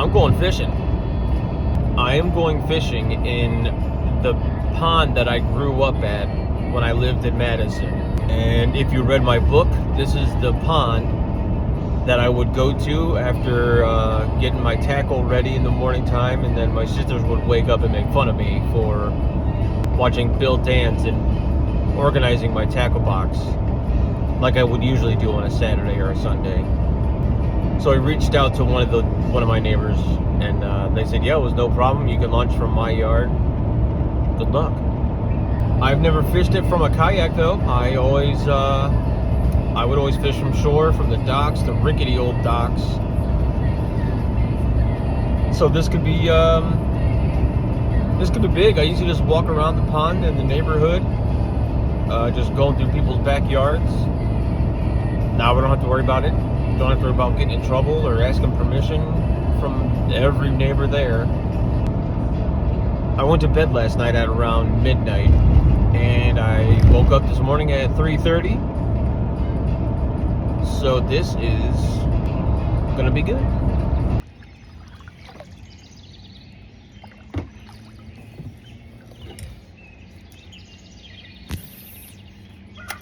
I'm going fishing. I am going fishing in the pond that I grew up at when I lived in Madison. And if you read my book, this is the pond that I would go to after getting my tackle ready in the morning time, and then my sisters would wake up and make fun of me for watching Bill dance and organizing my tackle box like I would usually do on a Saturday or a Sunday. So I reached out to one of my neighbors, and they said, yeah, it was no problem. You can launch from my yard. Good luck. I've never fished it from a kayak though. I would always fish from shore, from the docks, the rickety old docks. So this could be big. I usually just walk around the pond in the neighborhood, just going through people's backyards. Now we don't have to worry about it. Don't have to worry about getting in trouble or asking permission from every neighbor there. I went to bed last night at around midnight, and I woke up this morning at 3:30. So this is gonna be good.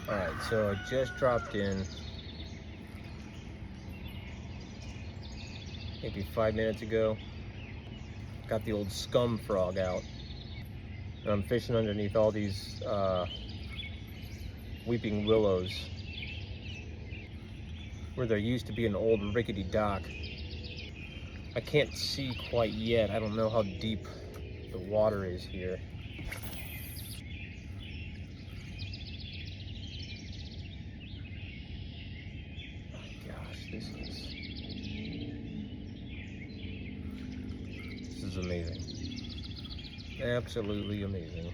Alright, so I just dropped in maybe 5 minutes ago. Got the old scum frog out, and I'm fishing underneath all these weeping willows where there used to be an old rickety dock. I can't see quite yet. I don't know how deep the water is here. Oh gosh, this is amazing. Absolutely amazing.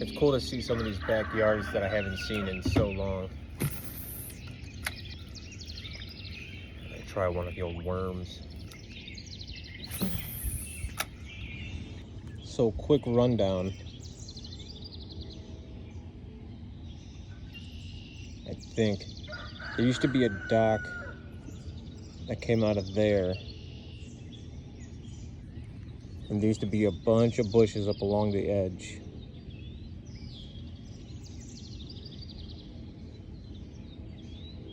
It's cool to see some of these backyards that I haven't seen in so long. Try one of the old worms. So quick rundown. I think there used to be a dock that came out of there, and there used to be a bunch of bushes up along the edge.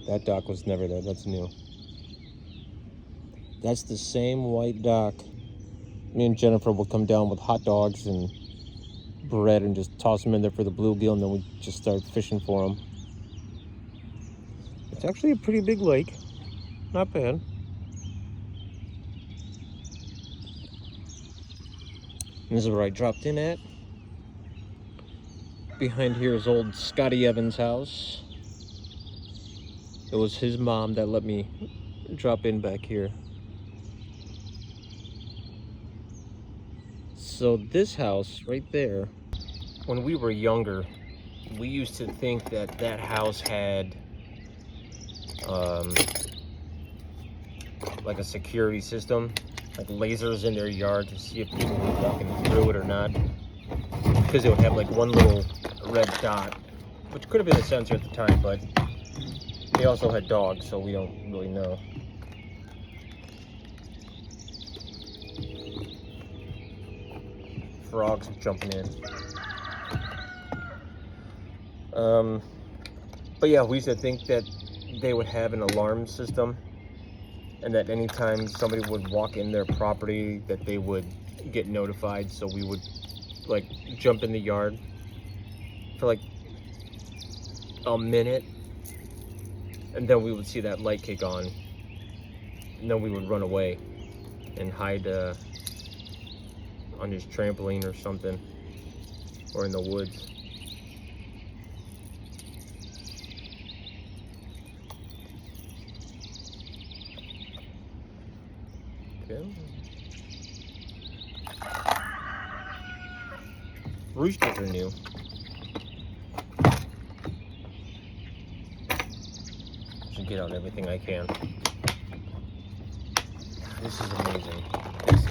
That dock was never there. That's new. That's the same white dock. Me and Jennifer would come down with hot dogs and bread and just toss them in there for the bluegill, and then we just start fishing for them. It's actually a pretty big lake. Not bad. And this is where I dropped in at. Behind here is old Scotty Evans' house. It was his mom that let me drop in back here. So this house right there, when we were younger, we used to think that that house had like a security system, like lasers in their yard to see if people were walking through it or not, because it would have like one little red dot, which could have been a sensor at the time, but they also had dogs, so we don't really know. Frogs jumping in. But yeah, we used to think that they would have an alarm system, and that anytime somebody would walk in their property that they would get notified, so we would like jump in the yard for like a minute, and then we would see that light kick on, and then we would run away and hide on his trampoline or something, or in the woods. Okay. Roosters are new. Should get out everything I can. This is amazing. This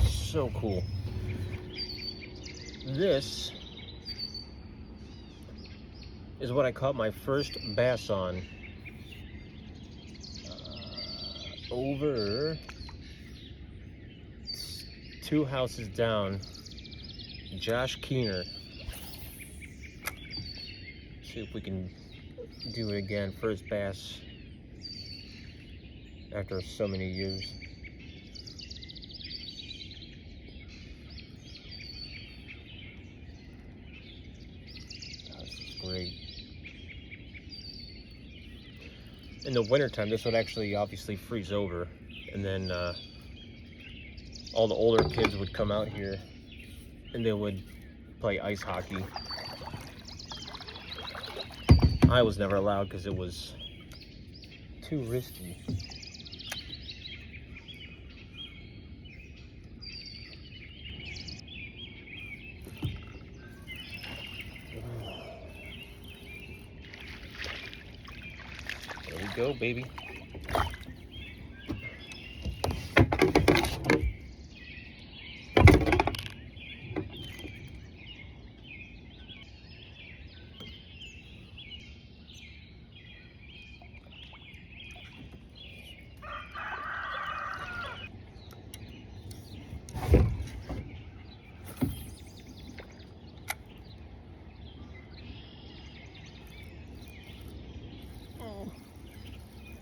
is so cool. This is what I caught my first bass on. Over 2 houses down. Josh Keener. See if we can do it again. First bass after so many years. Oh, this is great. In the wintertime, this would actually obviously freeze over, and then all the older kids would come out here and they would play ice hockey. I was never allowed because it was too risky. There we go, baby.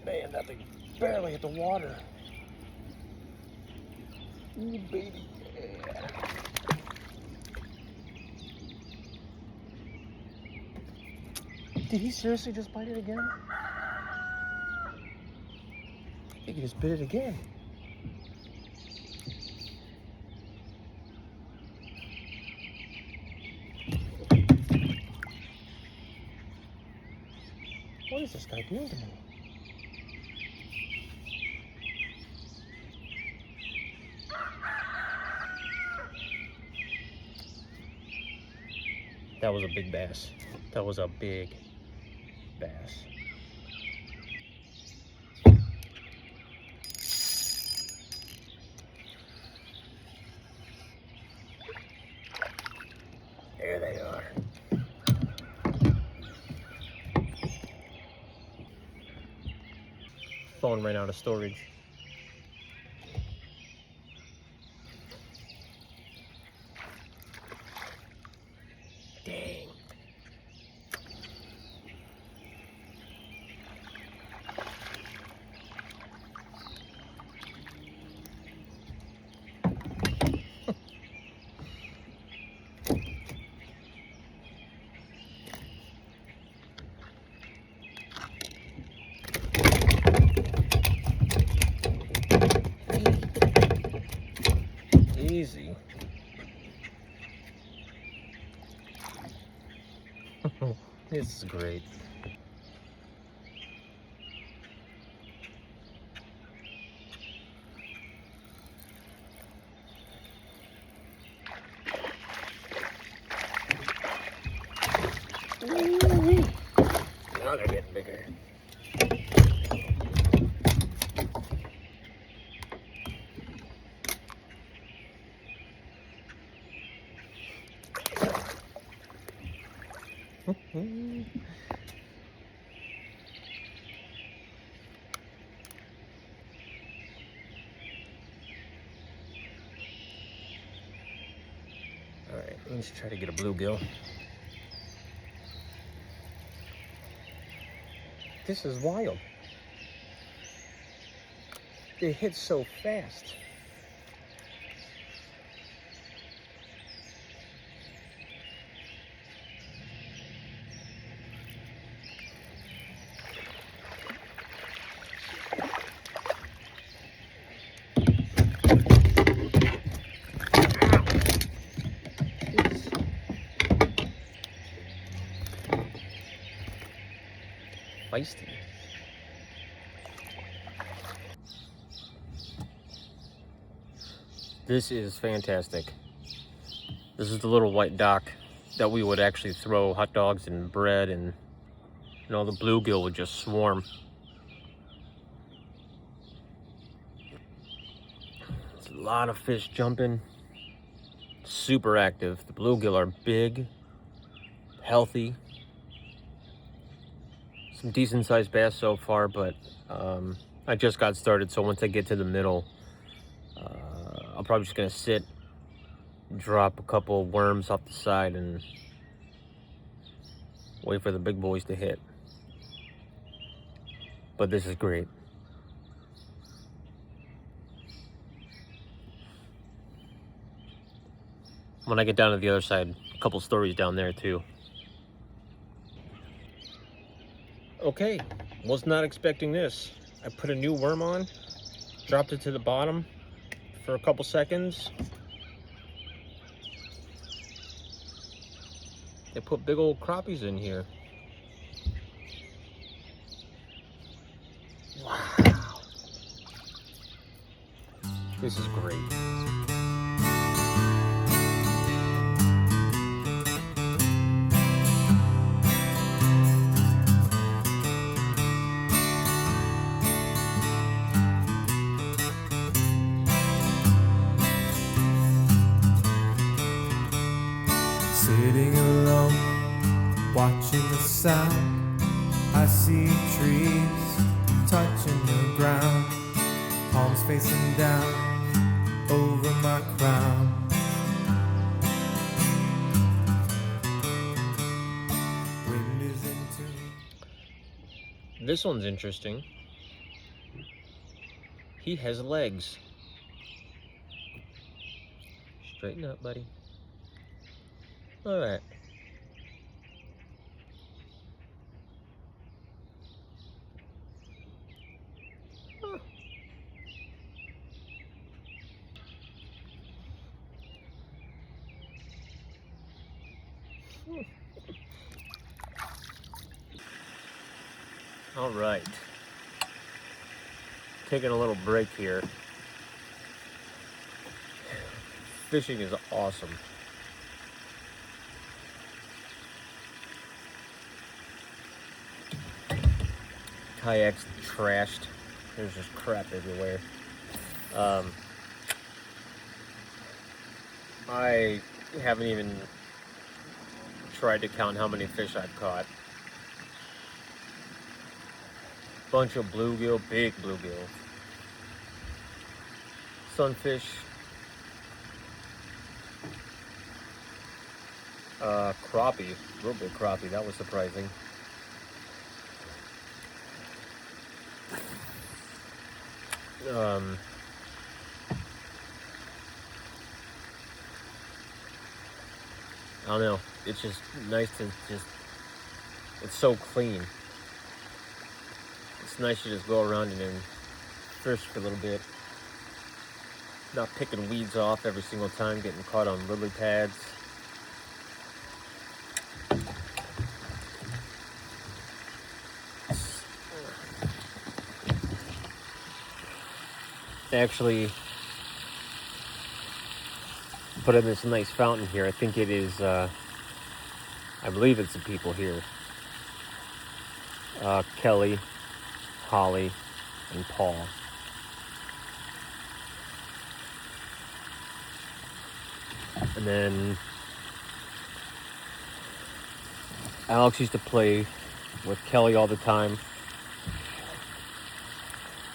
Man, that thing barely hit the water. Ooh, baby. Yeah. Did he seriously just bite it again? I think he just bit it again. What is this guy doing to me? That was a big bass. That was a big bass. There they are. Phone ran out of storage. Dang. Easy. This is great. Now they're getting bigger. All right, let's try to get a bluegill. This is wild. They hit so fast. Feisty. This is fantastic. This is the little white dock that we would actually throw hot dogs and bread, and you know, the bluegill would just swarm. There's a lot of fish jumping. Super active. The bluegill are big, healthy. Some decent sized bass so far, but I just got started, so once I get to the middle, I'm probably just gonna sit, drop a couple worms off the side, and wait for the big boys to hit. But this is great. When I get down to the other side, a couple stories down there too. Okay, was not expecting this. I put a new worm on, dropped it to the bottom for a couple seconds. They put big old crappies in here. Wow. This is great. Sitting alone, watching the sun, I see trees touching the ground, palms facing down over my crown. Wind is in tune. This one's interesting. He has legs. Straighten up, buddy. All right. Huh. All right. Taking a little break here. Fishing is awesome. Kayak's trashed. There's just crap everywhere. I haven't even tried to count how many fish I've caught. Bunch of bluegill, big bluegill. Sunfish. Crappie, real big crappie, that was surprising. I don't know, it's just nice to it's so clean. It's nice to just go around and then fish for a little bit. Not picking weeds off every single time, getting caught on lily pads. Actually put in this nice fountain here. I think it is, I believe it's the people here. Kelly, Holly, and Paul. And then Alex used to play with Kelly all the time.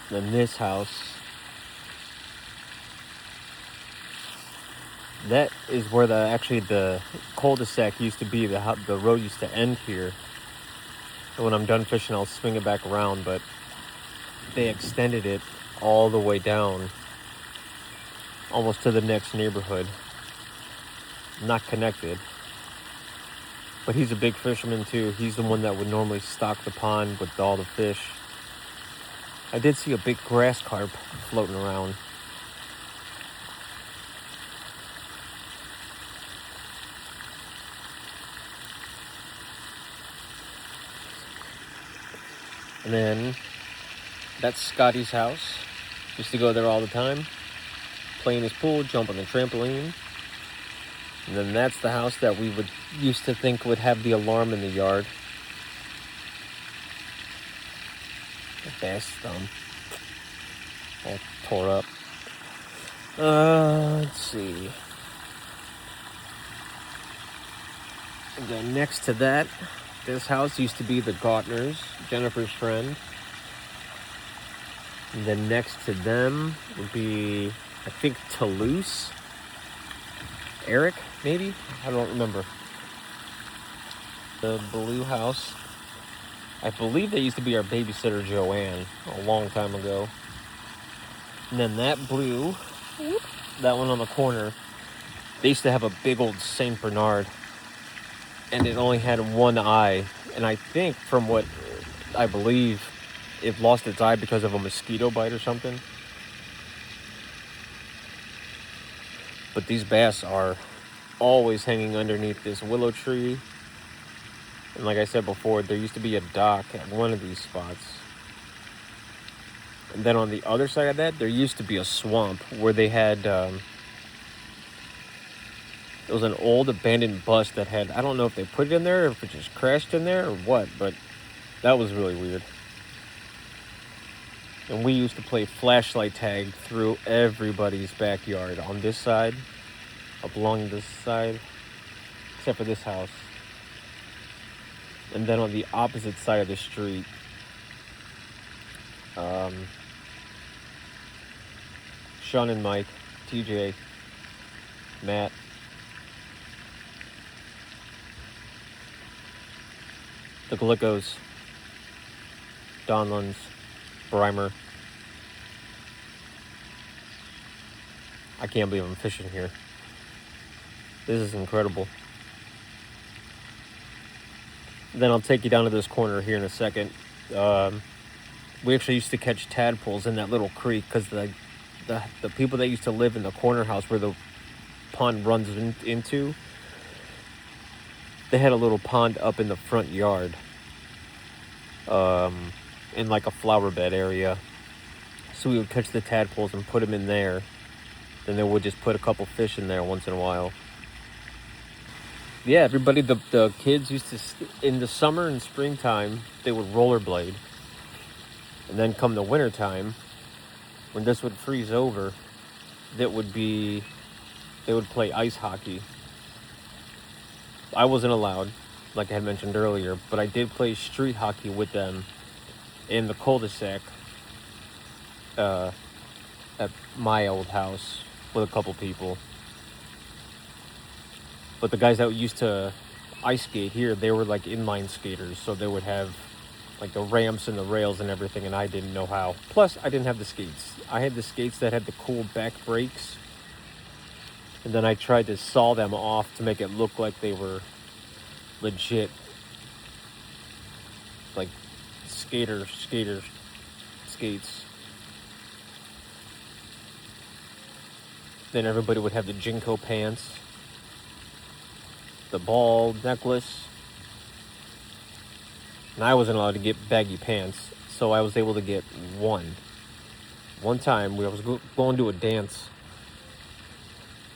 And then this house, that is where the cul-de-sac used to be. The road used to end here. And when I'm done fishing, I'll swing it back around, but they extended it all the way down, almost to the next neighborhood. Not connected. But he's a big fisherman too. He's the one that would normally stock the pond with all the fish. I did see a big grass carp floating around. And then that's Scotty's house. Used to go there all the time, play in his pool, jump on the trampoline. And then that's the house that we used to think would have the alarm in the yard. The bass thumb all tore up. Let's see. And then next to that This house used to be the Waggoners, Jennifer's friend. And then next to them would be, I think, Toulouse. Eric, maybe? I don't remember. The blue house. I believe they used to be our babysitter, Joanne, a long time ago. And then that blue, that one on the corner, they used to have a big old Saint Bernard. And it only had one eye. And I think, from what I believe, it lost its eye because of a mosquito bite or something. But these bass are always hanging underneath this willow tree. And like I said before, there used to be a dock at one of these spots. And then on the other side of that, there used to be a swamp where they had... it was an old abandoned bus that had... I don't know if they put it in there or if it just crashed in there or what, but that was really weird. And we used to play flashlight tag through everybody's backyard on this side, up along this side, except for this house. And then on the opposite side of the street, Sean and Mike, TJ, Matt, the Glickos, Donlands, Brimer. I can't believe I'm fishing here. This is incredible. Then I'll take you down to this corner here in a second. We actually used to catch tadpoles in that little creek because the people that used to live in the corner house where the pond runs into, they had a little pond up in the front yard. In like a flower bed area. So we would catch the tadpoles and put them in there. Then they would just put a couple fish in there once in a while. Yeah, everybody, the kids used to, in the summer and springtime, they would rollerblade. And then come the winter time, when this would freeze over, they would play ice hockey. I wasn't allowed, like I had mentioned earlier, but I did play street hockey with them in the cul-de-sac at my old house with a couple people. But the guys that used to ice skate here, they were like inline skaters, so they would have like the ramps and the rails and everything, and I didn't know how. Plus, I didn't have the skates. I had the skates that had the cool back brakes, and then I tried to saw them off to make it look like they were legit, like skater skates. Then everybody would have the Jinko pants, the ball necklace, and I wasn't allowed to get baggy pants, so I was able to get one. One time, I was going to a dance,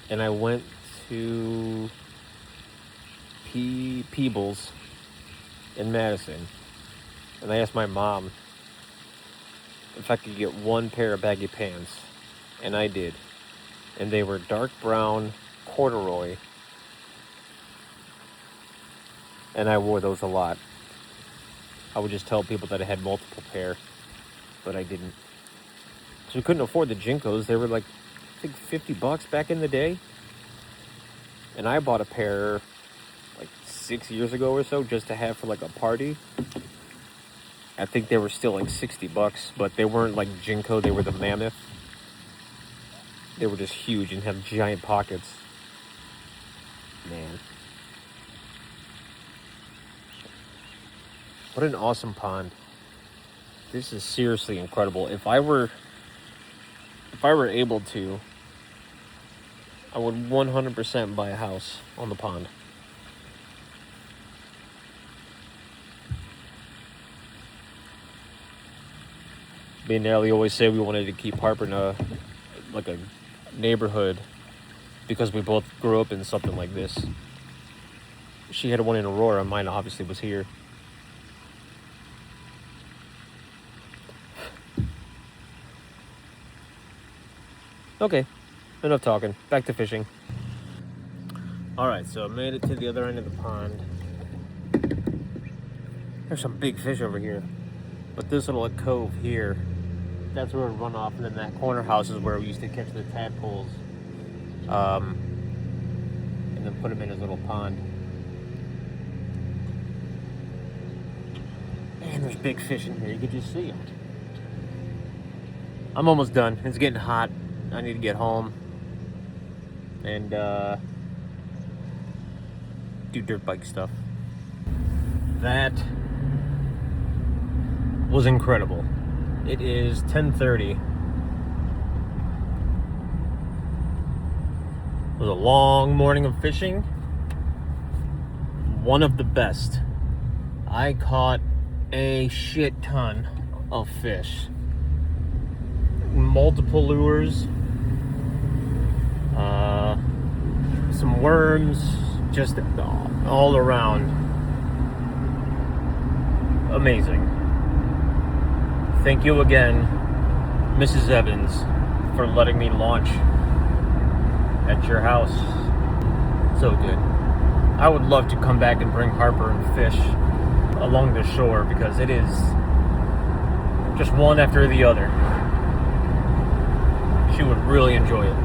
and I went to Peebles in Madison, and I asked my mom if I could get one pair of baggy pants, and I did. And they were dark brown corduroy, and I wore those a lot. I would just tell people that I had multiple pair, but I didn't. So we couldn't afford the Jinkos. They were like, I think $50 back in the day. And I bought a pair like 6 years ago or so just to have for like a party. I think they were still like $60, but they weren't like Jinko, they were the Mammoth. They were just huge and have giant pockets. Man. What an awesome pond. This is seriously incredible. If I were able to, I would 100% buy a house on the pond. Me and Ellie always say we wanted to keep Harper in a neighborhood because we both grew up in something like this. She had one in Aurora, mine obviously was here. Okay, enough talking. Back to fishing. Alright, so I made it to the other end of the pond. There's some big fish over here. But this little cove here, that's where we run off, and then that corner house is where we used to catch the tadpoles. And then put them in his little pond. And there's big fish in here, you can just see them. I'm almost done. It's getting hot. I need to get home and do dirt bike stuff. That was incredible. It is 10:30. It was a long morning of fishing. One of the best. I caught a shit ton of fish. Multiple lures, some worms, just all around. Amazing. Thank you again, Mrs. Evans, for letting me launch at your house. So good. I would love to come back and bring Harper and fish along the shore because it is just one after the other. She would really enjoy it.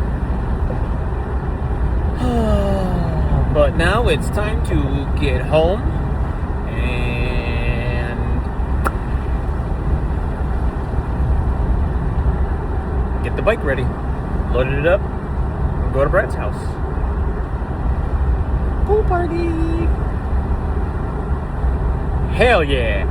But now it's time to get home and get the bike ready. Loaded it up and go to Brad's house. Pool party! Hell yeah!